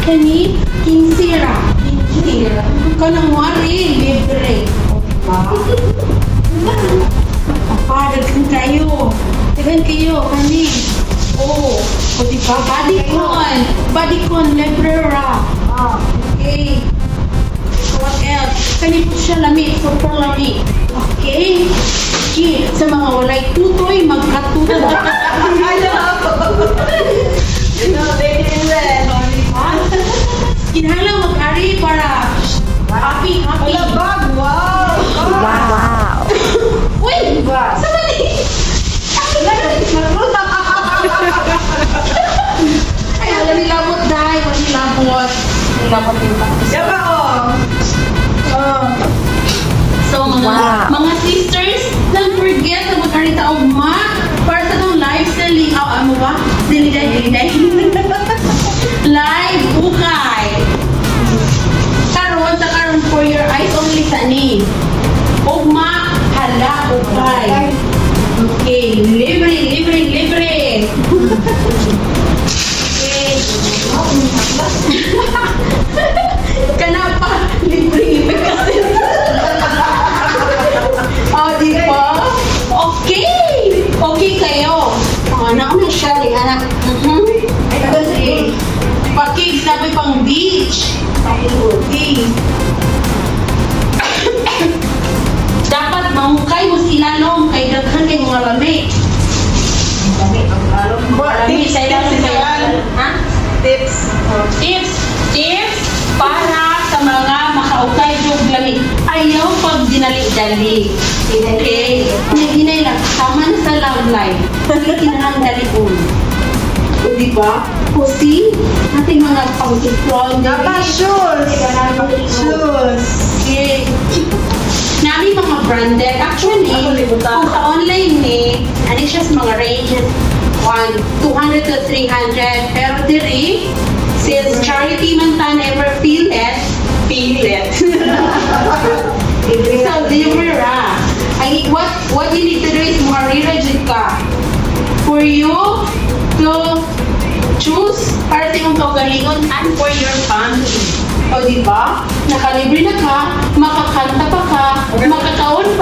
Kani, kinsira. Kinsira. Kanang wari, liberate. Father, kan kayo. Kan kayo, kani. Oh, o diba? Badikon. Badikon, liberate. Okay. So what else? Kani po siya lamig, super lamig. Okay. Okay. Sa mga walay tutoy, magkatuto. Kinahanglan mag-ari para happy. Wow! Wow! Uy! Sama ni! Ay, wala nilabot dahil. Wala nilabot. Nilabot yung tapos. Diba So, mga sisters, don't forget na magkarita og para sa itong lifestyle ni, ano ba? Diliday. Live bukay. Karon for your eyes only sani. Ugma, hala, bukay. Okay, libre. Okay. Kanapa, libre kasi. Oh, di ba? Okay. Okay kayo. Anak na siya, anak. Okay. Pakig, sabi pang beach. Okay. Dapat mahukay mo sila nung kay daghan kay mga lamig. Lamig sa ilang ha? Tips. Tips para sa mga makaukay yung lamig. Ayaw pag dinali-dali. Okay? Hinay lang. Tama na sa love life. Hindi kinahang daliun. O diba? O see? Ating mga pang-control. Dapat shoes. Okay. Nami mga branded. Actually, kung sa online ni, ano siya sa mga ranges 200 to 300. Pero diri, since charity man ta never feel it. So, libera. What you need to do is ma-reregister ka. For you to choose para sa iyong kaugalingon and for your family. O diba? Nakalibre na ka, makakanta pa ka, makakaon